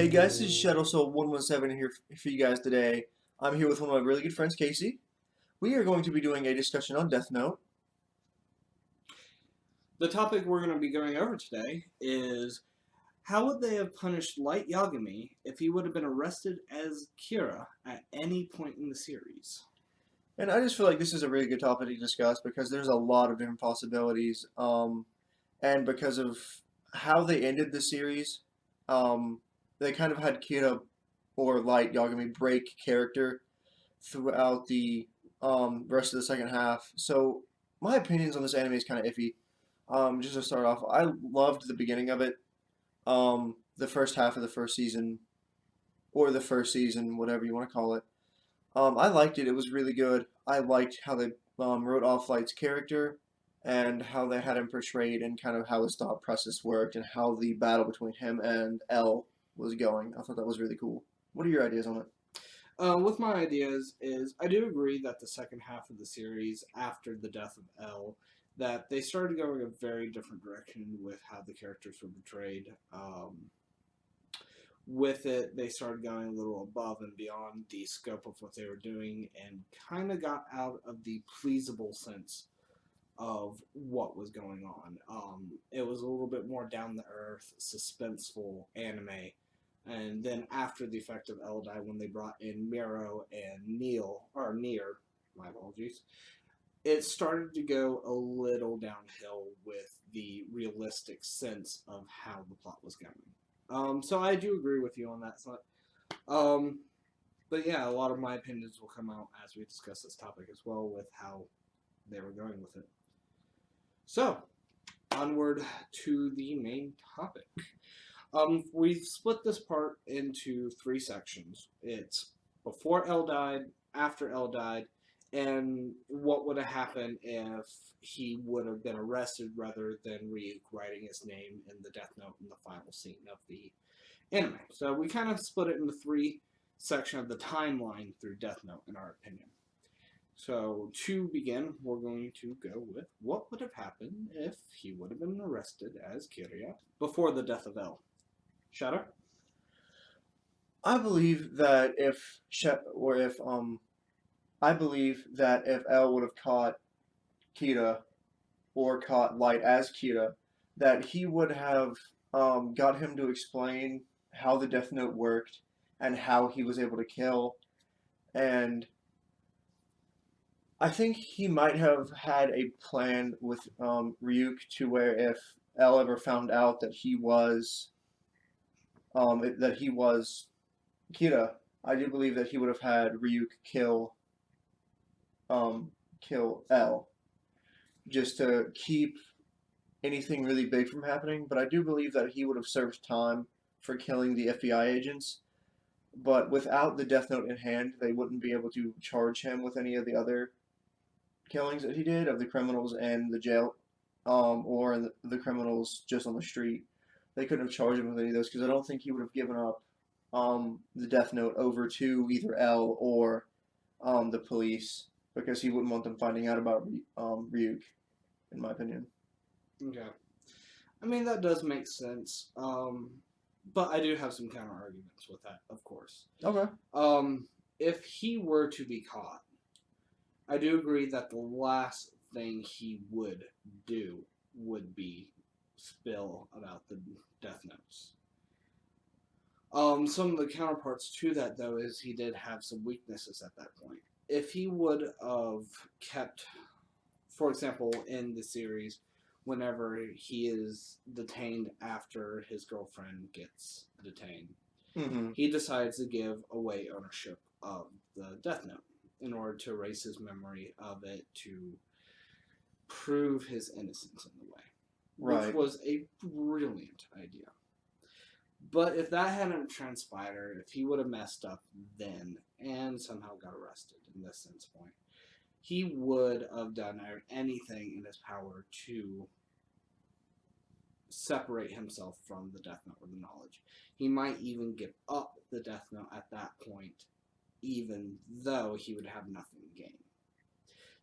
Hey guys, this is Shadow Soul 117 here for you guys today. I'm here with one of my really good friends, Casey. We are going to be doing a discussion on Death Note. The topic we're going to be going over today is how would they have punished Light Yagami if he would have been arrested as Kira at any point in the series? And I just feel like this is a really good topic to discuss because there's a lot of different possibilities. And because of how they ended the series, they kind of had Kira or Light Yagami break character throughout the rest of the second half. So my opinions on this anime is kind of iffy. Just to start off, I loved the beginning of it. The first half of the first season, or the first season, whatever you want to call it. I liked it. It was really good. I liked how they wrote off Light's character and how they had him portrayed and kind of how his thought process worked and how the battle between him and L was going. I thought that was really cool. What are your ideas on it? With my ideas is I do agree that the second half of the series, after the death of L, that they started going a very different direction with how the characters were portrayed. With it, they started going a little above and beyond the scope of what they were doing and kind of got out of the pleasable sense of what was going on. It was a little bit more down the earth, suspenseful anime. And then after the effect of Eldai, when they brought in Miro and Near, my apologies, it started to go a little downhill with the realistic sense of how the plot was going. So I do agree with you on that side. But yeah, a lot of my opinions will come out as we discuss this topic as well with how they were going with it. So, onward to the main topic. We've split this part into three sections. It's before Elle died, after Elle died, and what would have happened if he would have been arrested rather than Ryuk writing his name in the Death Note in the final scene of the anime. So we kind of split it into three sections of the timeline through Death Note, in our opinion. So to begin, we're going to go with what would have happened if he would have been arrested as Kirya before the death of L. Shadow? I believe that if I believe that if L would have caught Kira or caught Light as Kira, that he would have got him to explain how the Death Note worked and how he was able to kill. And I think he might have had a plan with Ryuk to where if L ever found out that he was Kira, I do believe that he would have had Ryuk kill L just to keep anything really big from happening. But I do believe that he would have served time for killing the FBI agents. But without the Death Note in hand, they wouldn't be able to charge him with any of the other killings that he did of the criminals in the jail, or the criminals just on the street. They couldn't have charged him with any of those because I don't think he would have given up the Death Note over to either L or the police because he wouldn't want them finding out about Ryuk, in my opinion. Okay. I mean, that does make sense. But I do have some counter arguments with that, of course. Okay. If he were to be caught, I do agree that the last thing he would do would be spill about the Death Notes. Some of the counterparts to that, though, is he did have some weaknesses at that point. If he would have kept, for example, in the series, whenever he is detained after his girlfriend gets detained, he decides to give away ownership of the Death Note in order to erase his memory of it to prove his innocence in the way. Right. Which was a brilliant idea. But if that hadn't transpired, if he would have messed up then and somehow got arrested in this sense point, he would have done anything in his power to separate himself from the Death Note or the knowledge. He might even give up the Death Note at that point, even though he would have nothing to gain.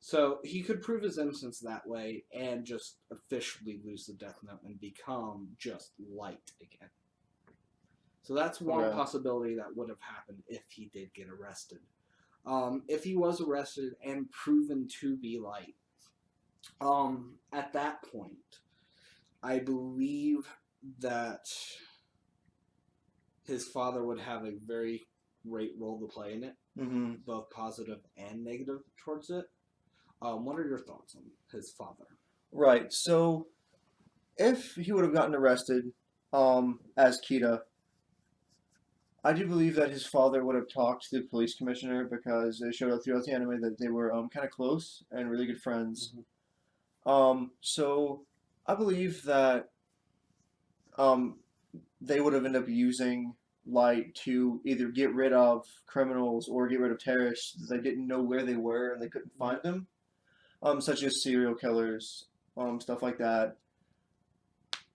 So he could prove his innocence that way and just officially lose the Death Note and become just Light again. So that's one Okay. possibility that would have happened if he did get arrested. If he was arrested and proven to be Light, at that point, I believe that his father would have a very great role to play in it, Mm-hmm. both positive and negative towards it. What are your thoughts on his father? Right. So if he would have gotten arrested, as Kita, I do believe that his father would have talked to the police commissioner because it showed up throughout the anime that they were kind of close and really good friends. Mm-hmm. So I believe that um, they would have ended up using Light to either get rid of criminals or get rid of terrorists that they didn't know where they were and they couldn't find them, such as serial killers, stuff like that.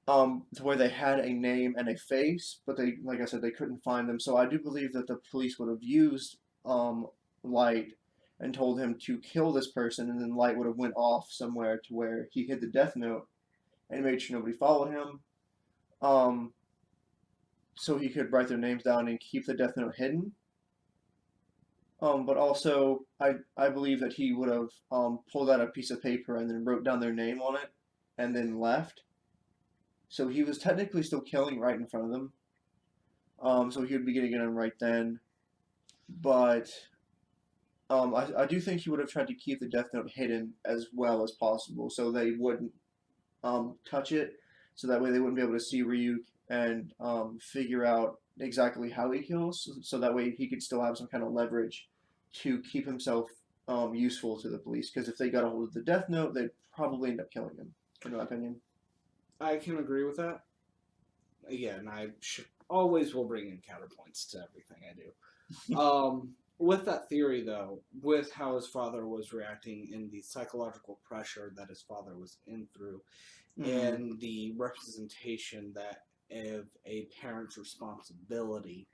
To where they had a name and a face, but they, like I said, they couldn't find them. So I do believe that the police would have used Light and told him to kill this person, and then Light would have went off somewhere to where he hid the death note and made sure nobody followed him. Um, so he could write their names down and keep the death note hidden. But also, I believe that he would have pulled out a piece of paper and then wrote down their name on it, and then left. So he was technically still killing right in front of them. So he would be getting it in right then. But I do think he would have tried to keep the death note hidden as well as possible, so they wouldn't touch it, so that way they wouldn't be able to see Ryuk and figure out exactly how he kills, so that way he could still have some kind of leverage to keep himself useful to the police. Because if they got a hold of the death note, they'd probably end up killing him, in my opinion. I can agree with that. Again, always will bring in counterpoints to everything I do. With that theory, though, with how his father was reacting and the psychological pressure that his father was in through, Mm-hmm. and the representation that of a parent's responsibility,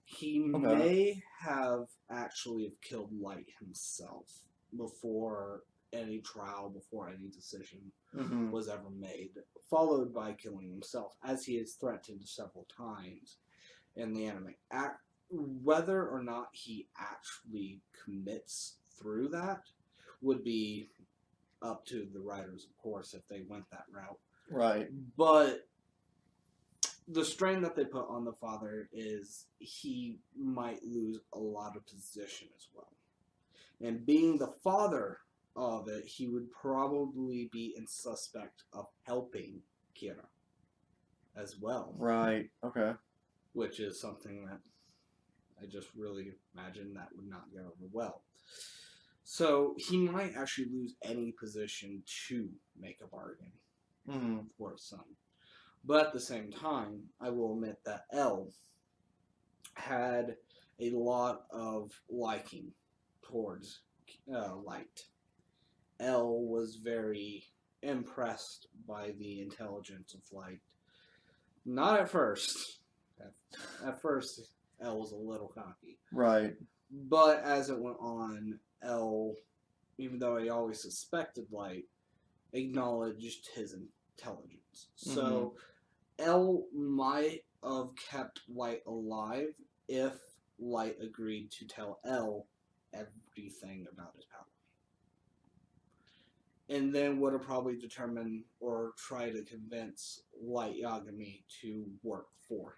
he Okay. may have actually have killed Light himself before any trial, before any decision Mm-hmm. was ever made, followed by killing himself, as he has threatened several times in the anime. Whether or not he actually commits through that would be up to the writers, of course, if they went that route. Right. But the strain that they put on the father is he might lose a lot of position as well. And being the father of it, he would probably be in suspect of helping Kira as well, Right. Okay. which is something that I just really imagine that would not go over well. So he might actually lose any position to make a bargain Mm-hmm. for his son. But at the same time, I will admit that L had a lot of liking towards Light. L was very impressed by the intelligence of Light. Not at first. At first, L was a little cocky. Right. But as it went on, L, even though he always suspected Light, acknowledged his intelligence. So L might have kept Light alive if Light agreed to tell L everything about his power. And then would have probably determined or try to convince Light Yagami to work for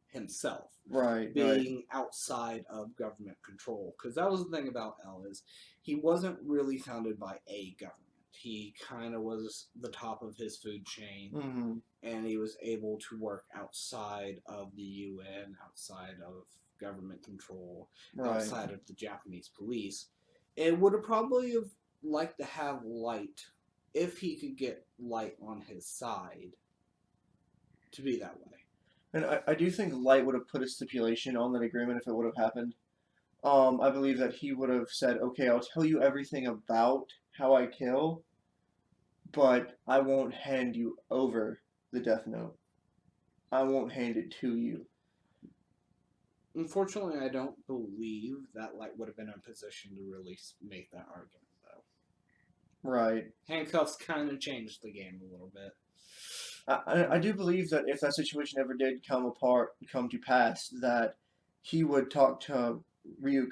himself, Right. Right. being outside of government control. Because that was the thing about L, is he wasn't really founded by a government. He kind of was the top of his food chain, Mm-hmm. and he was able to work outside of the UN, outside of government control, Right. outside of the Japanese police. It would have probably have liked to have Light, if he could get Light on his side, to be that way. And I do think Light would have put a stipulation on that agreement if it would have happened. I believe that he would have said, okay, I'll tell you everything about how I kill, but I won't hand you over the Death Note. I won't hand it to you. Unfortunately, I don't believe that Light would have been in a position to really make that argument, though. Right. Handcuffs kind of changed the game a little bit. I do believe that if that situation ever did come to pass, that he would talk to Ryuk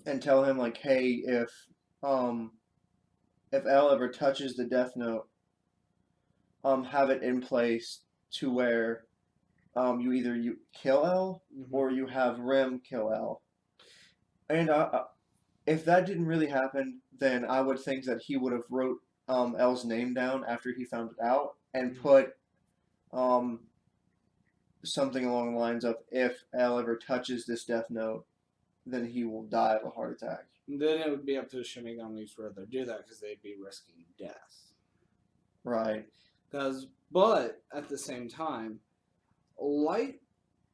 and tell him like, hey, um if L ever touches the Death Note, have it in place to where you kill L Hmm. or you have Rem kill L. And if that didn't really happen, then I would think that he would have wrote L's name down after he found it out and Hmm. put um something along the lines of if L ever touches this Death Note, then he will die of a heart attack. Then it would be up to the Shinigamis whether to do that because they'd be risking death. Right. But at the same time, Light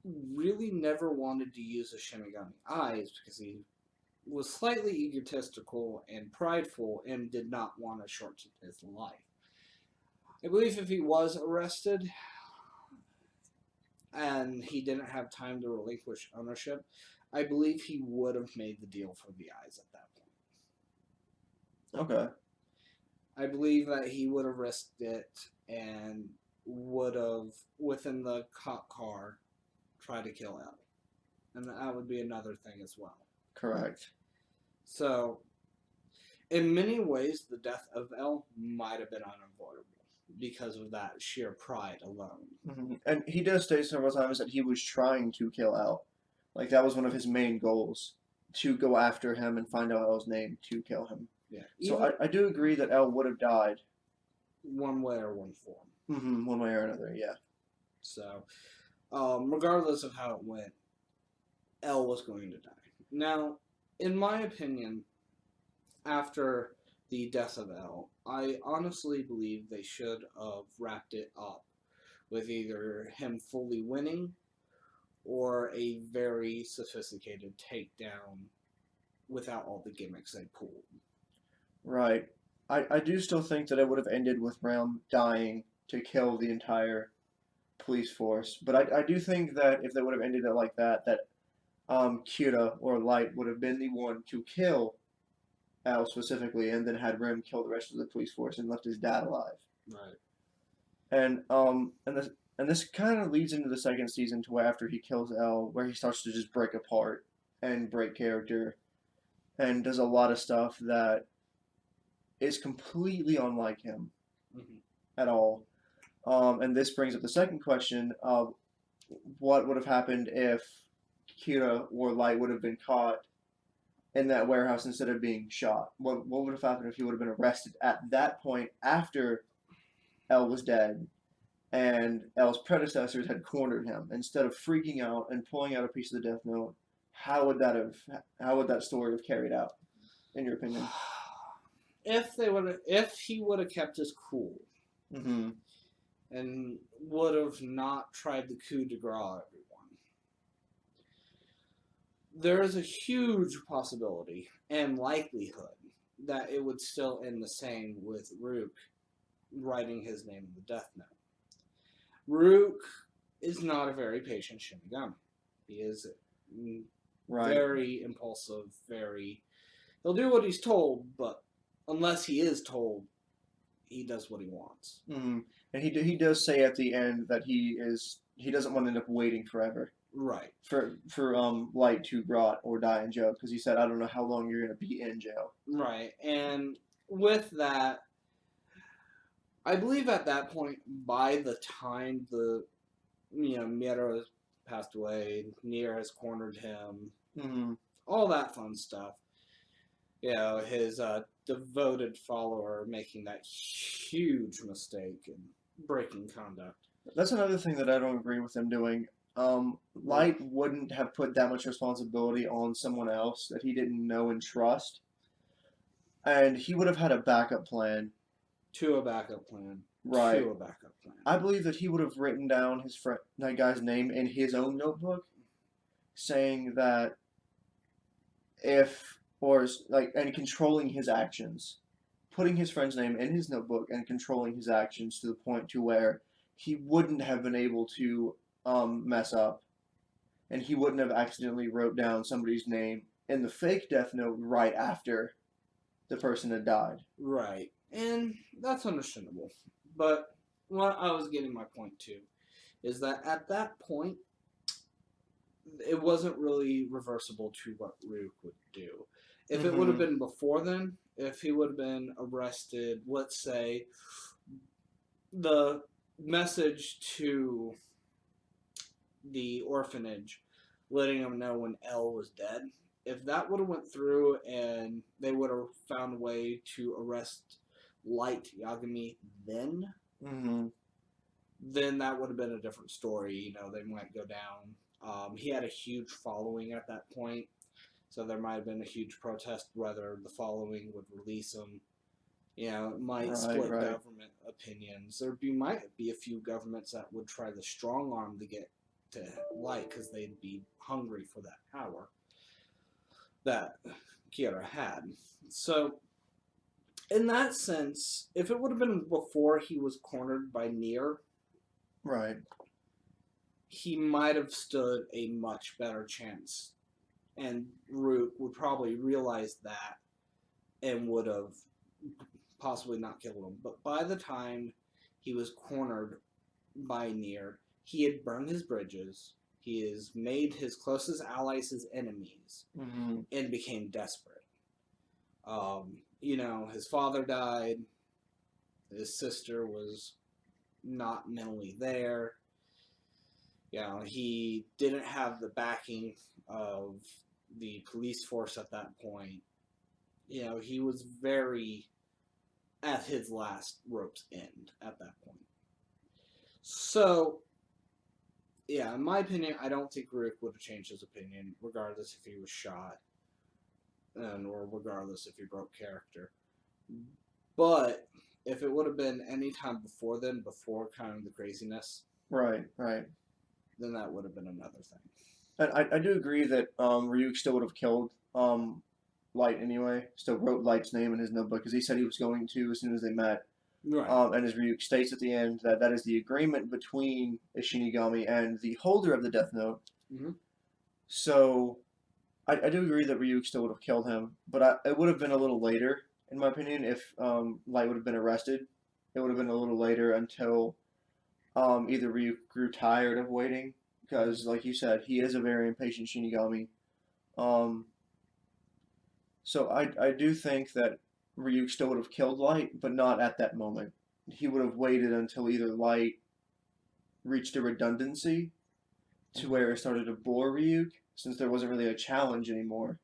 really never wanted to use the Shinigami eyes because he was slightly egotistical and prideful and did not want to shorten his life. I believe if he was arrested and he didn't have time to relinquish ownership, I believe he would have made the deal for the eyes at that point. Okay. I believe that he would have risked it and would have, within the cop car, tried to kill L. And that would be another thing as well. Correct. So, in many ways, the death of L might have been unavoidable because of that sheer pride alone. And he does state several times that he was trying to kill L. Like that was one of his main goals, to go after him and find out L's name to kill him. Yeah, So even I do agree that L would have died, one way or one form. one way or another. Yeah. So, regardless of how it went, L was going to die. Now, in my opinion, after the death of L, I honestly believe they should have wrapped it up with either him fully winning or a very sophisticated takedown without all the gimmicks they pulled. Right. I do still think that it would have ended with Realm dying to kill the entire police force, but I do think that if they would have ended it like that, that Kira or Light would have been the one to kill Al specifically, and then had Rem kill the rest of the police force and left his dad alive. Right. And this kind of leads into the second season to where after he kills L, where he starts to just break apart and break character, and does a lot of stuff that is completely unlike him Mm-hmm. at all. And this brings up the second question of what would have happened if Kira or Light would have been caught in that warehouse instead of being shot. What would have happened if he would have been arrested at that point after L was dead and L's predecessors had cornered him instead of freaking out and pulling out a piece of the Death Note? How would that story have carried out, in your opinion? If he would have kept his cool Mm-hmm. and would have not tried the coup de grace everyone, there is a huge possibility and likelihood that it would still end the same with Rook writing his name in the Death Note. Rook is not a very patient Shinigami. He is Right. very impulsive, he'll do what he's told, but unless he is told, he does what he wants. Mm-hmm. And he does say at the end that he doesn't want to end up waiting forever Right. for Light to rot or die in jail, because he said, I don't know how long you're gonna be in jail. Right. And with that, I believe at that point, by the time Miero has passed away, Nier has cornered him, Mm-hmm. all that fun stuff. His devoted follower making that huge mistake and breaking conduct. That's another thing that I don't agree with him doing. Light wouldn't have put that much responsibility on someone else that he didn't know and trust, and he would have had a backup plan. To a backup plan. Right. To a backup plan. I believe that he would have written down that guy's name in his own notebook, saying that and controlling his actions, putting his friend's name in his notebook and controlling his actions to the point to where he wouldn't have been able to mess up, and he wouldn't have accidentally wrote down somebody's name in the fake Death Note right after the person had died. Right. And that's understandable. But what I was getting my point to is that at that point, it wasn't really reversible to what Ryuk would do. If it would have Mm-hmm. been before then, if he would have been arrested, let's say the message to the orphanage letting them know when L was dead, if that would have went through and they would have found a way to arrest Light Yagami Mm-hmm. then that would have been a different story. You know, they might go down. He had a huge following at that point, so there might have been a huge protest whether the following would release him. You know, it might Right, split right. government opinions. Might be a few governments that would try to strong arm to get to Light because they'd be hungry for that power that Kira had. So, in that sense, if it would have been before he was cornered by Nier, Right. he might have stood a much better chance. And Root would probably realize that and would have possibly not killed him. But by the time he was cornered by Nier, he had burned his bridges, he has made his closest allies his enemies, Mm-hmm. and became desperate. You know, his father died, his sister was not mentally there. You know, he didn't have the backing of the police force at that point. You know, he was very at his last rope's end at that point. So, yeah, in my opinion, I don't think Rick would have changed his opinion, regardless if he was shot, or regardless if he broke character. But if it would have been any time before then, before kind of the craziness, Right, right. then that would have been another thing. And I do agree that Ryuk still would have killed Light anyway. Still wrote Light's name in his notebook because he said he was going to as soon as they met. Right. And as Ryuk states at the end, that that is the agreement between a Shinigami and the holder of the Death Note. Mm-hmm. So I do agree that Ryuk still would have killed him, but it would have been a little later, in my opinion, if Light would have been arrested. It would have been a little later until either Ryuk grew tired of waiting, because, like you said, he is a very impatient Shinigami. Um, so I do think that Ryuk still would have killed Light, but not at that moment. He would have waited until either Light reached a redundancy to where it started to bore Ryuk, since there wasn't really a challenge anymore,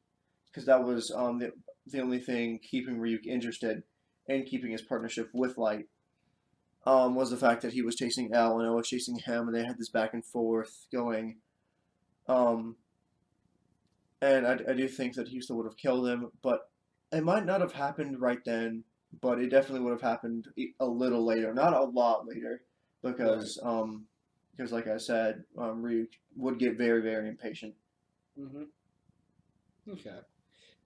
because that was the only thing keeping Ryuk interested and keeping his partnership with Light. Was the fact that he was chasing L and L was chasing him, and they had this back and forth going. Um, and I do think that he still would have killed him, but it might not have happened right then, but it definitely would have happened a little later, not a lot later, because like I said, Ryuk would get very, very impatient. Mm-hmm. Okay.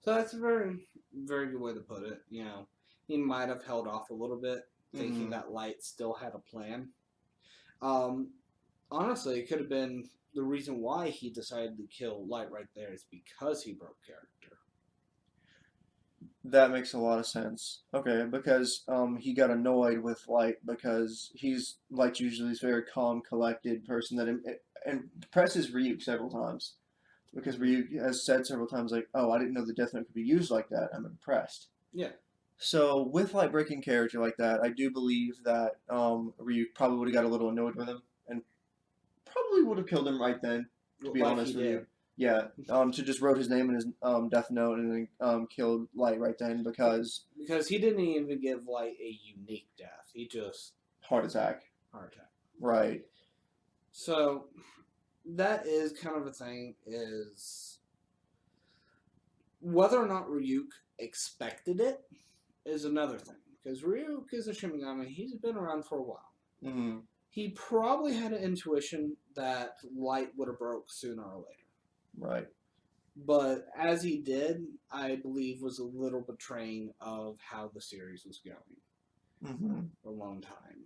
So that's a very, very good way to put it. You know, he might have held off a little bit, thinking Mm-hmm. that Light still had a plan. Um, Honestly, it could have been the reason why he decided to kill Light right there is because he broke character. That makes a lot of sense. Okay, because he got annoyed with Light because he's Light's usually this very calm, collected person that impresses Ryuk several times. Because Mm-hmm. Ryuk has said several times, like, "Oh, I didn't know the Death Note could be used like that. I'm impressed." Yeah. So with Light breaking character like that, I do believe that Ryuk probably would have got a little annoyed with him and probably would have killed him right then. To be Like he honest with you, did. yeah, to just wrote his name in his Death Note and then killed Light right then because Because he didn't even give Light a unique death. He just heart attack. heart attack. Right. So that is kind of a thing is whether or not Ryuk expected it is another thing. Because Ryuk is a Shinigami, he's been around for a while. Mm-hmm. He probably had an intuition that Light would have broke sooner or later. Right. But as he did, I believe was a little betraying of how the series was going Mm-hmm. for a long time.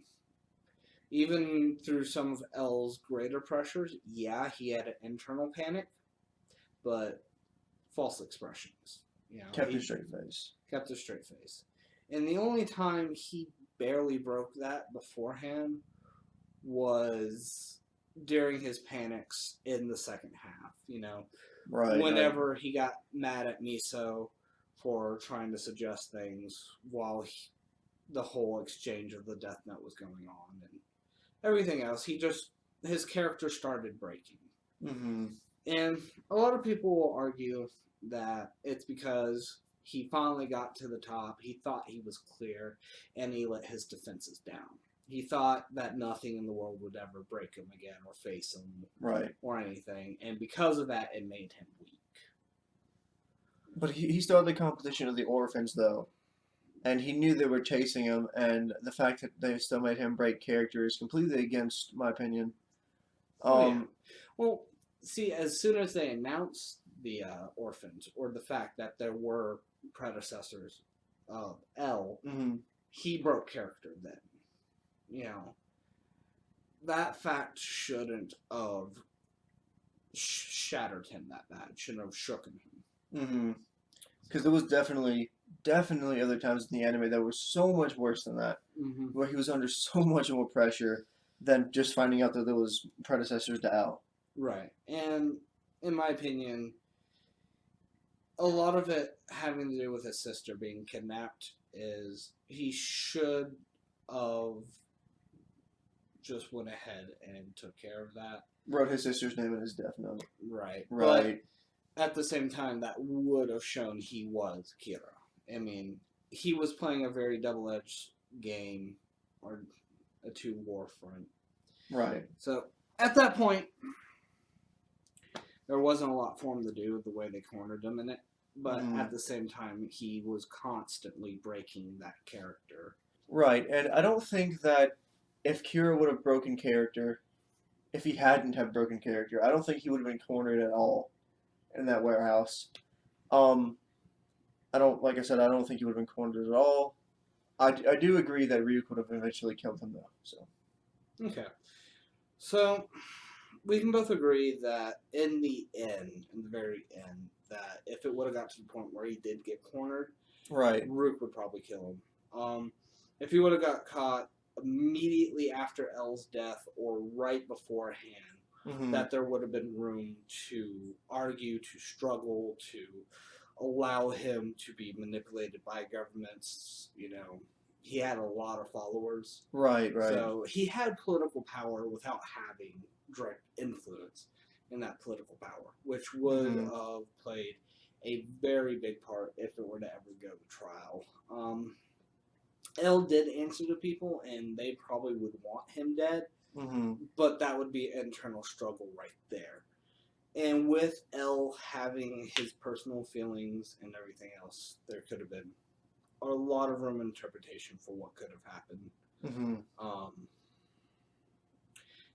Even through some of L's greater pressures, yeah, he had an internal panic, but false expressions. You know, Kept he a straight face. kept a straight face. And the only time he barely broke that beforehand was during his panics in the second half. Right. Right. Whenever he got mad at Miso for trying to suggest things while the whole exchange of the Death Note was going on and everything else, his character started breaking. Mm-hmm. And a lot of people will argue that it's because he finally got to the top, he thought he was clear, and he let his defenses down. He thought that nothing in the world would ever break him again or face him Right. or anything, and because of that, it made him weak. But he still had the competition of the orphans, though. And he knew they were chasing him, and the fact that they still made him break character is completely against my opinion. Oh, yeah. Well, see, as soon as they announced the orphans, or the fact that there were predecessors of L, Mm-hmm. he broke character then. That fact shouldn't have shattered him that bad. Shouldn't have shooken him. Mm-hmm. Because there was definitely other times in the anime that were so much worse than that, Mm-hmm. where he was under so much more pressure than just finding out that there was predecessors to Al. Right. And in my opinion, a lot of it having to do with his sister being kidnapped is he should have just went ahead and took care of that. Wrote his sister's name in his death note. Right. Right. But at the same time, that would have shown he was Kira. I mean, he was playing a very double-edged game, or a two-war front. Right. So, at that point, there wasn't a lot for him to do the way they cornered him in it. But at the same time, he was constantly breaking that character. Right. And I don't think that if Kira would have broken character, if he hadn't have broken character, I don't think he would have been cornered at all in that warehouse. Like I said, I don't think he would have been cornered at all. I do agree that Ryuk would have eventually killed him, though. So. Okay. So, we can both agree that in the very end, that if it would have got to the point where he did get cornered, right, Rook would probably kill him. If he would have got caught immediately after L's death or right beforehand, that there would have been room to argue, to struggle, to allow him to be manipulated by governments. He had a lot of followers. Right. So he had political power without having direct influence in that political power, which would have played a very big part if it were to ever go to trial. L did answer to people, and they probably would want him dead, but that would be an internal struggle right there. And with L having his personal feelings and everything else, there could have been a lot of room interpretation for what could have happened.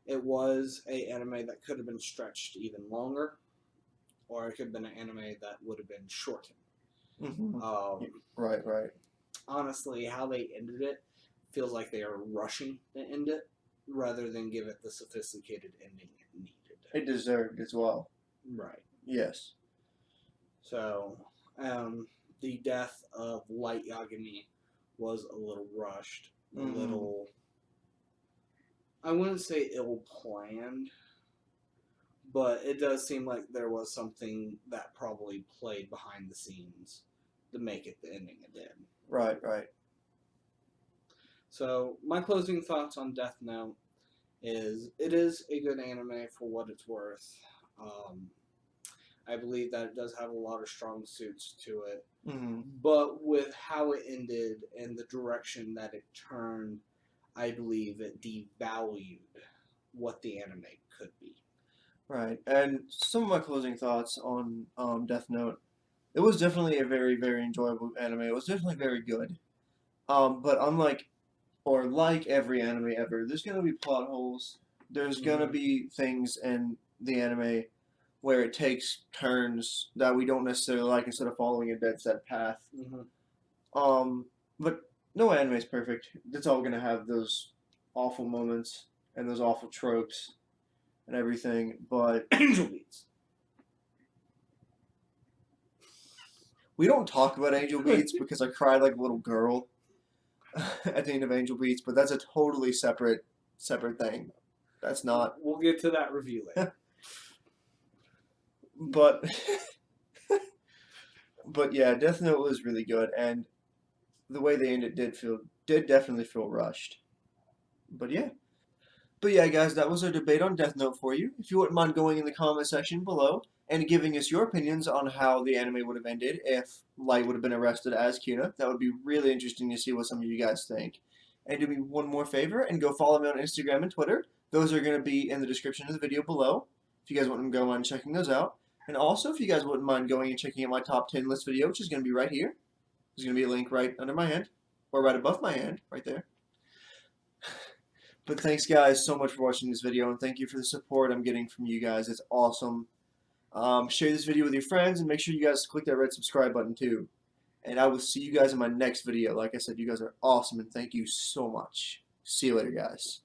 It was an anime that could have been stretched even longer, or it could have been an anime that would have been shortened. Right. Honestly, how they ended it feels like they are rushing to end it rather than give it the sophisticated ending it needed. It deserved as well. Right. Yes. So, the death of Light Yagami was a little rushed, a little, I wouldn't say ill-planned, but it does seem like there was something that probably played behind the scenes to make it the ending it did. Right. So, my closing thoughts on Death Note is, it is a good anime for what it's worth. I believe that it does have a lot of strong suits to it, but with how it ended and the direction that it turned, I believe it devalued what the anime could be. Right, and some of my closing thoughts on Death Note. It was definitely a very, very enjoyable anime. It was definitely very good. But like every anime ever, there's gonna be plot holes. There's gonna be things in the anime where it takes turns that we don't necessarily like instead of following a dead set path. But no anime is perfect. It's all gonna have those awful moments and those awful tropes and everything. But Angel Beats. We don't talk about Angel Beats because I cried like a little girl. at the end of Angel Beats, but that's a totally separate thing. That's not. We'll get to that review later. But but yeah, Death Note was really good, and the way they ended did definitely feel rushed. But yeah. But yeah, guys, that was our debate on Death Note for you. If you wouldn't mind going in the comment section below and giving us your opinions on how the anime would have ended if Light would have been arrested as Kuna, that would be really interesting to see what some of you guys think. And do me one more favor and go follow me on Instagram and Twitter. Those are going to be in the description of the video below if you guys want to go on checking those out. And also, if you guys wouldn't mind going and checking out my top 10 list video, which is going to be right here. There's going to be a link right under my hand, or right above my hand, right there. But thanks, guys, so much for watching this video, and thank you for the support I'm getting from you guys. It's awesome. Share this video with your friends, and make sure you guys click that red subscribe button, too. And I will see you guys in my next video. Like I said, you guys are awesome, and thank you so much. See you later, guys.